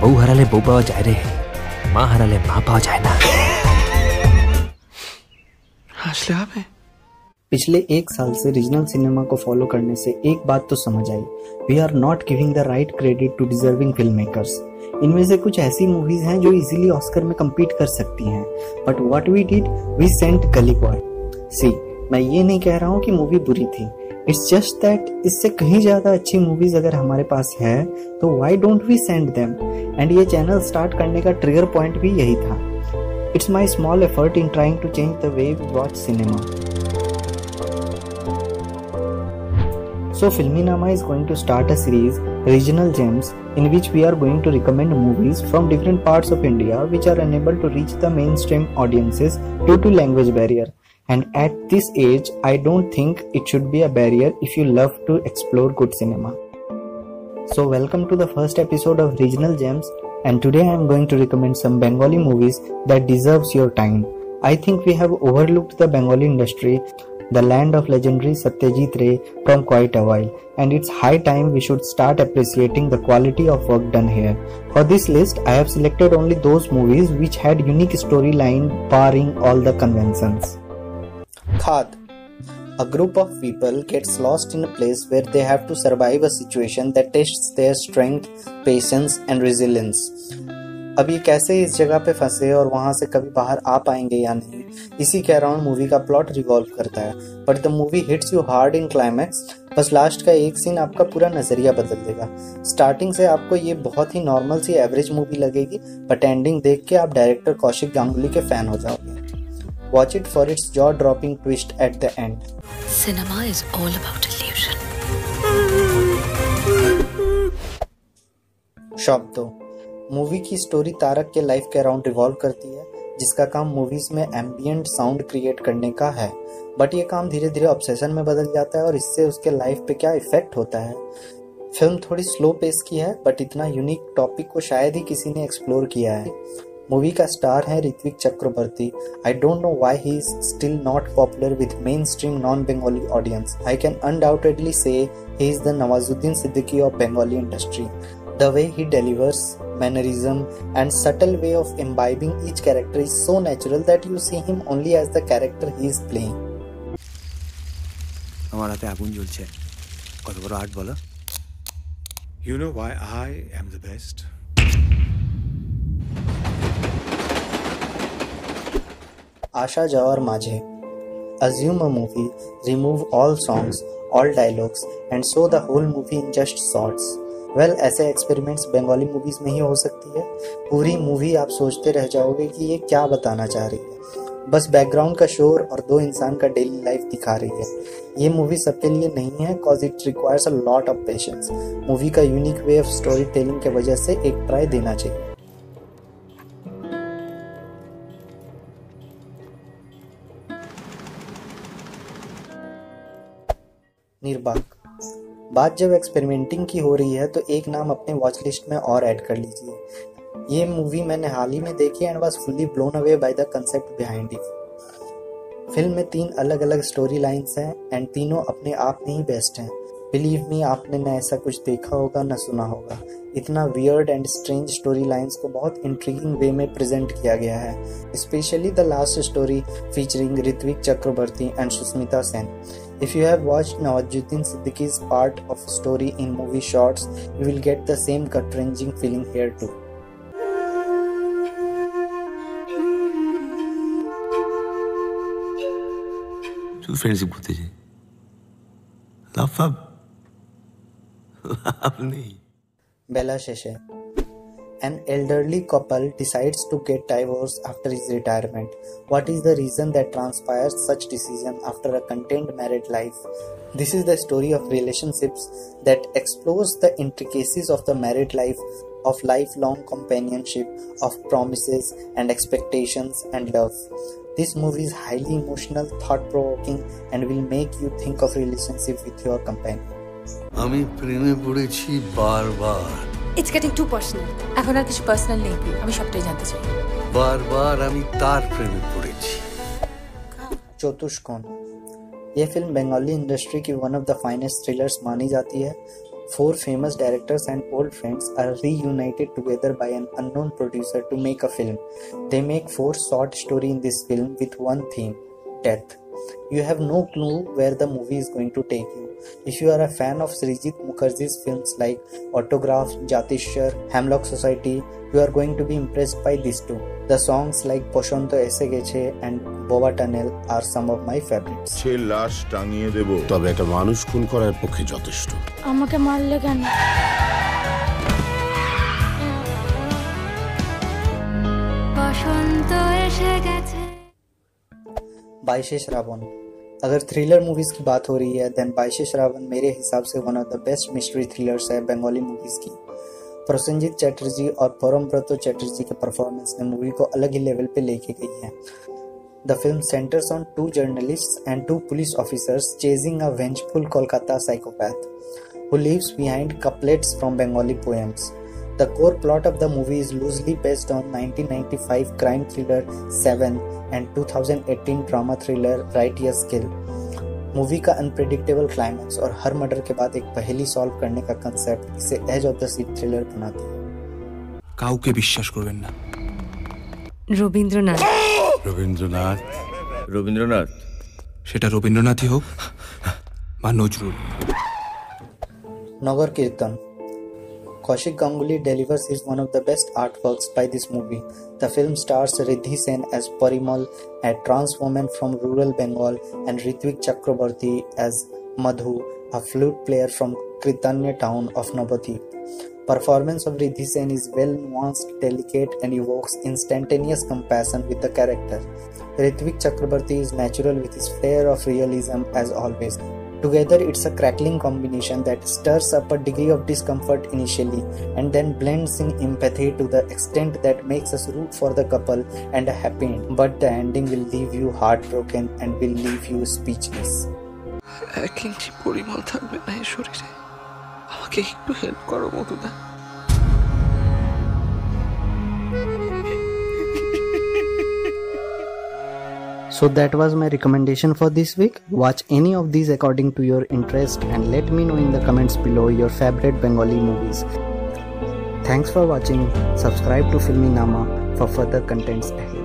বউ হারালে বউ পাওয়া যায় রে, মা হারালে মা পাওয়া যায় না। হাসলে হবে। पिछले एक साल से रीजनल सिनेमा को फॉलो करने से एक बात तो समझ आई, we are not giving the right credit to deserving film makers. इनमें से कुछ ऐसी मूवीज हैं जो इजीली ऑस्कर में compete कर सकती हैं, but what we did, we sent Gully Boy. See, मैं ये नहीं कह रहा हूँ कि मूवी बुरी थी, इट्स जस्ट दैट इससे कहीं ज्यादा अच्छी मूवीज अगर हमारे पास है तो why don't we send them. And ये चैनल स्टार्ट करने का ट्रिगर पॉइंट भी यही था। It's my small effort in trying to change the way we watch cinema. So Filminama is going to start a series, Regional Gems, in which we are going to recommend movies from different parts of India which are unable to reach the mainstream audiences due to language barrier. And at this age, I don't think it should be a barrier if you love to explore good cinema. So welcome to the first episode of Regional Gems, and today I am going to recommend some Bengali movies that deserves your time. I think we have overlooked the Bengali industry, the land of legendary Satyajit Ray, from quite a while, and it's high time we should start appreciating the quality of work done here. For this list, I have selected only those movies which had unique storyline barring all the conventions. Khad. A group of people gets lost in a place where they have to survive a situation that tests their strength, patience and resilience. अब ये कैसे इस जगह पे फंसे और वहां से कभी बाहर आ पाएंगे या नहीं, इसी के अराउंड मूवी का प्लॉट रिवॉल्व करता है। But the movie hits you hard in climax. बस लास्ट का एक सीन आपका पूरा नजरिया बदल देगा। स्टार्टिंग से आपको ये बहुत ही नॉर्मल सी एवरेज मूवी लगेगी, बट एंडिंग देख के आप डायरेक्टर कौशिक गांगुली के फैन हो जाओगे। Watch it for its jaw dropping twist at the end. Cinema is all about illusion. Shop दो। मूवी की स्टोरी तारक के लाइफ के अराउंड रिवॉल्व करती है, जिसका काम मूवीज में एम्बियंट साउंड क्रिएट करने का है। बट ये काम धीरे धीरे ऑब्सेशन में बदल जाता है और इससे उसके लाइफ पे क्या इफेक्ट होता है। फिल्म थोड़ी स्लो पेस की है, बट इतना यूनिक टॉपिक को शायद ही किसी ने एक्सप्लोर किया है। मूवी का स्टार है Ritwick Chakraborty. I don't know why he is still not popular with main stream non Bengali audience. I can undoubtedly say he is the Nawazuddin Siddiqui of Bengali industry. The way he delivers, mannerism, and subtle way of imbibing each character is so natural that you see him only as the character he is playing. আমার হাতে আগুন জ্বলছে, কত বড় art বলো। You know why I am the best? Asha Jawar Majhe. Assume a movie, remove all songs, all dialogues, and show the whole movie in just shots. ऐसे experiments Bengali movies में ही हो सकती है। पूरी मूवी आप सोचते रह जाओगे कि ये क्या बताना चाह रही है। बस बैकग्राउंड का शोर और दो इंसान का डेली लाइफ दिखा रही है। ये मूवी सबके लिए नहीं है, cause it requires a lot of patience. Movie का unique way of story telling के वजह से एक ट्राई देना चाहिए। निर्बाक। बात जब एक्सपेरिमेंटिंग की हो रही है तो एक नाम अपने वॉच लिस्ट में और ऐड कर लीजिए। ये मूवी मैंने हाल ही में देखी and was fully blown away by the concept behind it. Film में 3 अलग अलग स्टोरी लाइन्स हैं एंड तीनों अपने आप में ही बेस्ट हैं। बिलीव मी, आपने न ऐसा कुछ देखा होगा न सुना होगा। इतना weird and strange story lines को बहुत इंट्रिगिंग वे में प्रेजेंट किया गया है, specially the last story featuring Ritwick Chakraborty and Sushmita Sen. If you have watched Nawazuddin Siddiqui's part of story in movie shorts, you will get the same gut-wrenching feeling here too. শুধু friendship করতে চাই, লাভ নেই। বেলা শেষে। An elderly couple decides to get divorced after his retirement. What is the reason that transpires such decision after a content married life? This is the story of relationships that explores the intricacies of the married life, of lifelong companionship, of promises and expectations and love. This movie is highly emotional, thought-provoking, and will make you think of relationship with your companion. আমি প্রেমে পড়েছি বারবার। It's getting too personal. এখন আর কিছু personal নেই, আমি সবটাই জানতে চাই। বারবার আমি তার প্রেমে পড়েছি। चतुष्कोण। यह फिल्म बंगाली इंडस्ट्री की one of the finest thrillers मानी जाती है। Four famous directors and old friends are reunited together by an unknown producer to make a film. They make four short stories in this film with one theme: death. You have no clue where the movie is going to take you. If you are a fan of Srijit Mukherjee's films like Autograph, Jatishar, Hemlock Society, you are going to be impressed by these two. The songs like Poshonto Ese Geche and Boba Tunnel are some of my favorites. সে লাশ টাঙিয়ে দেব, তবে একটা মানুষ খুন করার পক্ষে যথেষ্ট। আমাকে মারলে কেন? বসন্ত এসে গেছে। 22 श्रावण। अगर थ्रिलर मूवीज की बात हो रही है देन 22 श्रावण मेरे हिसाब से one of the best mystery thrillers है बंगाली मूवीज की। प्रसेनजीत चैटर्जी और परमब्रत चैटर्जी के परफॉर्मेंस ने मूवी को अलग ही लेवल पे लेके गई है। The film centres on two journalists and two police officers chasing a vengeful Kolkata psychopath who leaves behind couplets from Bengali poems. The core plot of the movie is loosely based on 1995 crime thriller Seven and 2018 drama thriller Right Yes Kill. Movie का unpredictable climax और हर murder के बाद एक पहेली solve करने का concept इसे edge of the seat thriller बनाती है। কাউকে বিশ্বাস করবেন না। রবীন্দ্রনাথ। রবীন্দ্রনাথ রবীন্দ্রনাথ সেটা রবীন্দ্রনাথই হোক বা Nazrul. Nagar Kirtan. Kaushik Ganguly delivers is one of the best artworks by this movie. The film stars Riddhi Sen as Parimal, a trans woman from rural Bengal, and Ritwik Chakraborty as Madhu, a flute player from Kirtanya town of Navadvip. Performance of Riddhi Sen is well nuanced, delicate, and evokes instantaneous compassion with the character. Ritwik Chakraborty is natural with his flair of realism as always. Together, it's a crackling combination that stirs up a degree of discomfort initially and then blends in empathy to the extent that makes us root for the couple and a happy end. But the ending will leave you heartbroken and will leave you speechless. এক ইঞ্চি পরিমল থাকবে না এই শরীরে, আমাকে একটু help করো মধুদা। So that was my recommendation for this week. Watch any of these according to your interest and let me know in the comments below your favorite Bengali movies. Thanks for watching. Subscribe to Filmy Nama for further contents ahead.